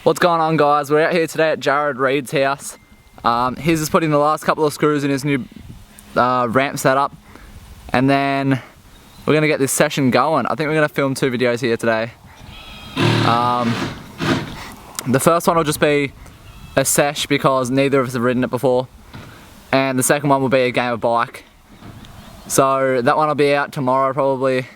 What's going on, guys? We're out here today at Jarrod Reed's house. He's just putting the last couple of screws in his new ramp setup, and then we're going to get this session going. I think we're going to film 2 videos here today. The first one will just be a sesh because neither of us have ridden it before, and the second one will be a game of bike. So that one will be out tomorrow probably.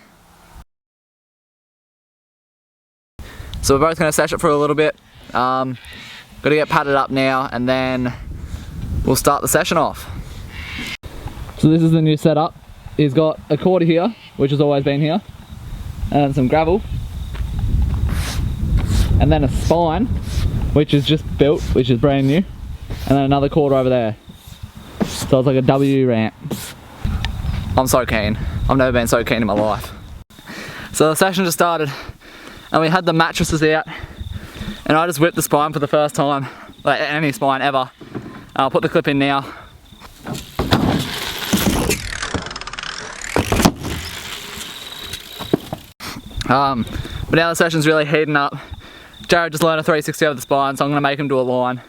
So we're both going to sesh it for a little bit. Got to get padded up now, and then we'll start the session off. So this is the new setup. He's got a quarter here, which has always been here, and some gravel, and then a spine, which is just built, which is brand new, and then another quarter over there. So it's like a W ramp. I'm so keen. I've never been so keen in my life. So the session just started, and we had the mattresses out, and I just whipped the spine for the first time, like any spine ever. I'll put the clip in now. But now the session's really heating up. Jarrod just learned a 360 over the spine, so I'm going to make him do a line.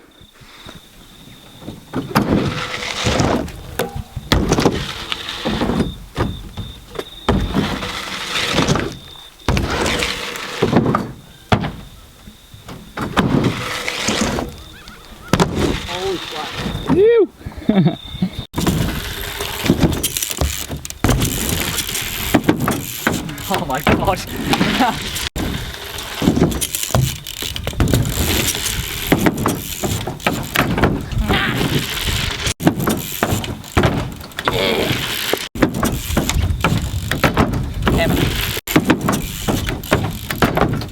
Ew. Oh my god.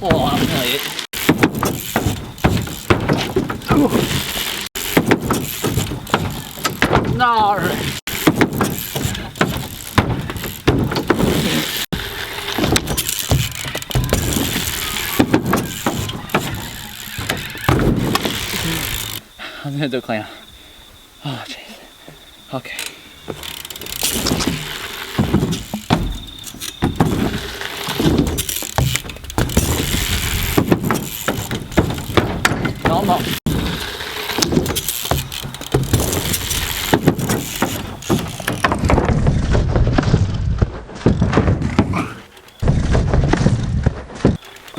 Oh, that's nearly it. No! I'm gonna do a cleaner. Oh jeez. Okay. No, I'm not.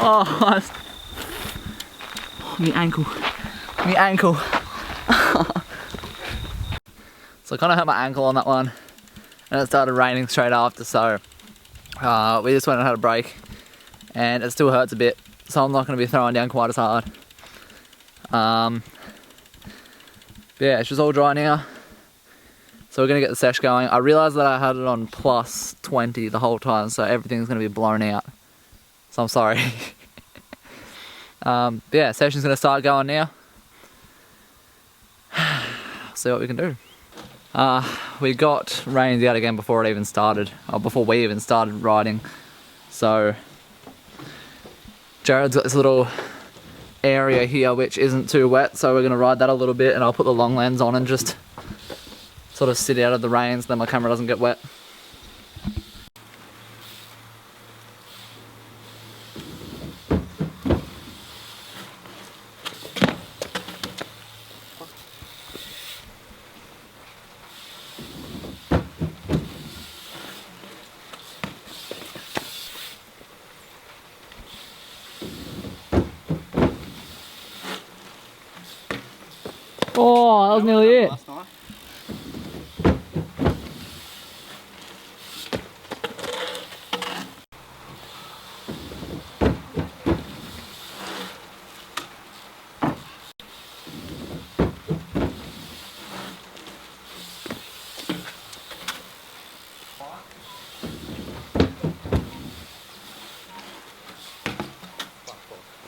Oh, my ankle. My ankle. So I kind of hurt my ankle on that one, and it started raining straight after, so we just went and had a break, and it still hurts a bit, so I'm not going to be throwing down quite as hard. Yeah, it's just all dry now, so we're going to get the sesh going. I realised that I had it on plus 20 the whole time, so everything's going to be blown out, so I'm sorry. Yeah, session's going to start going now. See what we can do. We got rained out again before it even started, or before we even started riding. So Jarrod's got this little area here which isn't too wet, so we're going to ride that a little bit, and I'll put the long lens on and just sort of sit out of the rain so then my camera doesn't get wet. Oh, that was nearly it.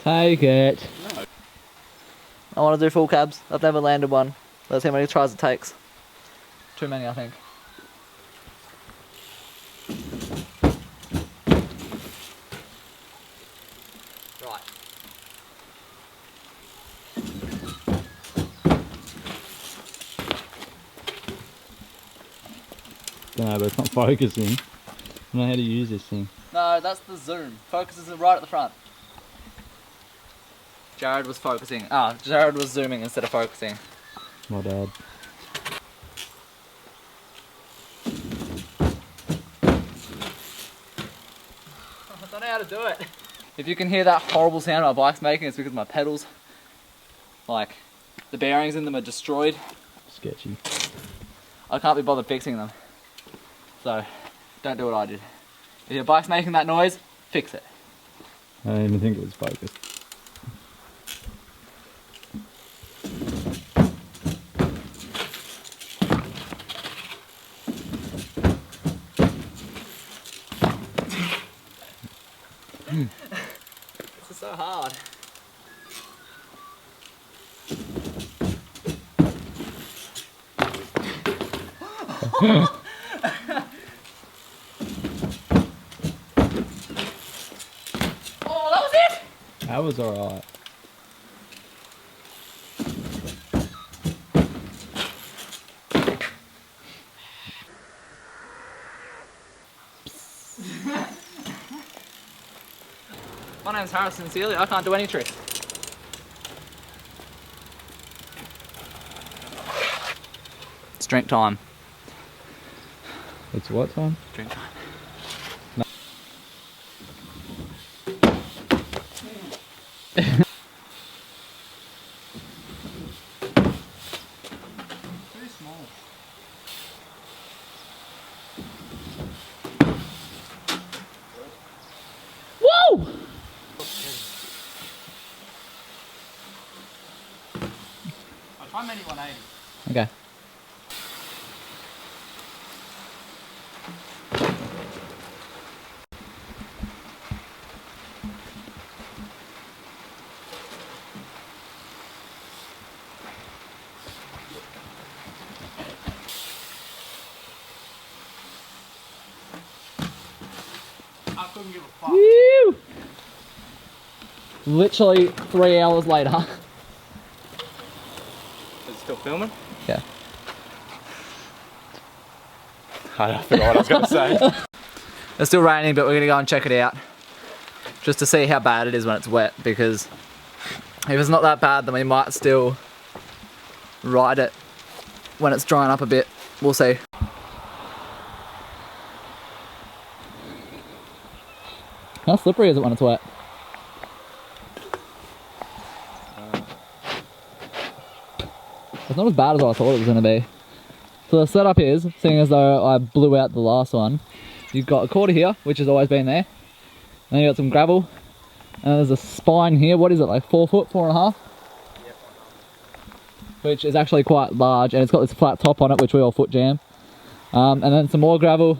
Take it. No. I want to do full cabs. I've never landed one. Let's see how many tries it takes. Too many, I think. Right. No, but it's not focusing. I don't know how to use this thing. No, that's the zoom. Focus is right at the front. Jarrod was focusing. Ah, Jarrod was zooming instead of focusing. My dad. I don't know how to do it. If you can hear that horrible sound my bike's making, it's because my pedals, like, the bearings in them are destroyed. Sketchy. I can't be bothered fixing them. So, don't do what I did. If your bike's making that noise, fix it. I didn't even think it was focused. This is so hard. Oh, that was it! That was alright. My name's Harrison Sealy, I can't do any tricks. It's drink time. It's what time? Drink time. Too small. Woo! I'll try many 180. Okay. I couldn't give a fuck. Woo! Literally 3 hours later. Is it still filming? Yeah. I forgot what I was going to say. It's still raining, but we're going to go and check it out. Just to see how bad it is when it's wet, because if it's not that bad, then we might still ride it when it's drying up a bit. We'll see. How slippery is it when it's wet? It's not as bad as I thought it was going to be. So the setup is, seeing as though I blew out the last one, you've got a quarter here, which has always been there. Then you've got some gravel. And there's a spine here, what is it, like 4 foot, 4.5? Yep. Which is actually quite large, and it's got this flat top on it, which we all foot jam. And then some more gravel.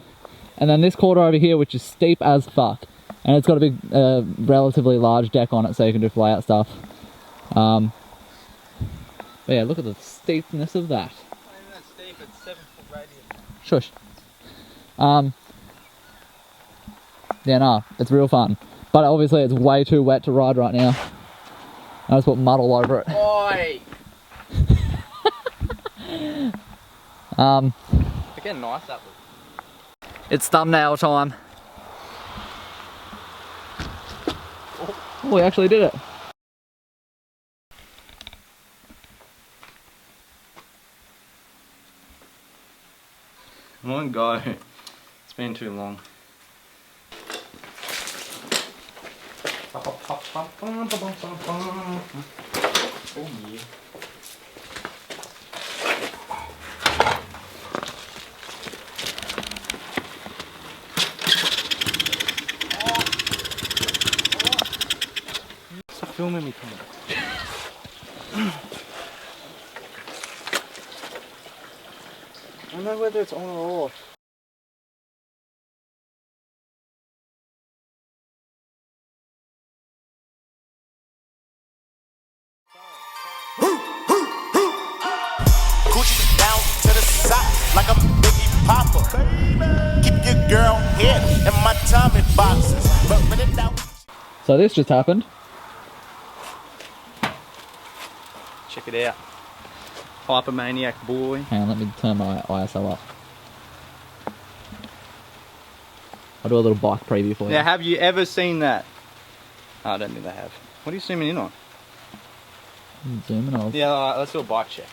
And then this quarter over here, which is steep as fuck. And it's got a big, relatively large deck on it, so you can do fly out stuff. But yeah, look at the steepness of that. Not even that steep, it's 7 foot radius. Shush. Yeah, nah, it's real fun. But obviously it's way too wet to ride right now. I just put mud all over it. Oi! It's getting nice that was. It's thumbnail time. Oh, we actually did it. Come on, go. It's been too long. Oh yeah. Stop filming me, come on. I don't know whether it's on or off. Gucci down to the side like I'm Biggie Papa. Keep your girl head in my Tommy boxes. But when it out. So this just happened. Check it out. Hypermaniac boy. Hang on, let me turn my ISO up. I'll do a little bike preview for you. Now, have you ever seen that? Oh, I don't think they have. What are you zooming in on? Zooming off. Yeah, let's do a bike check.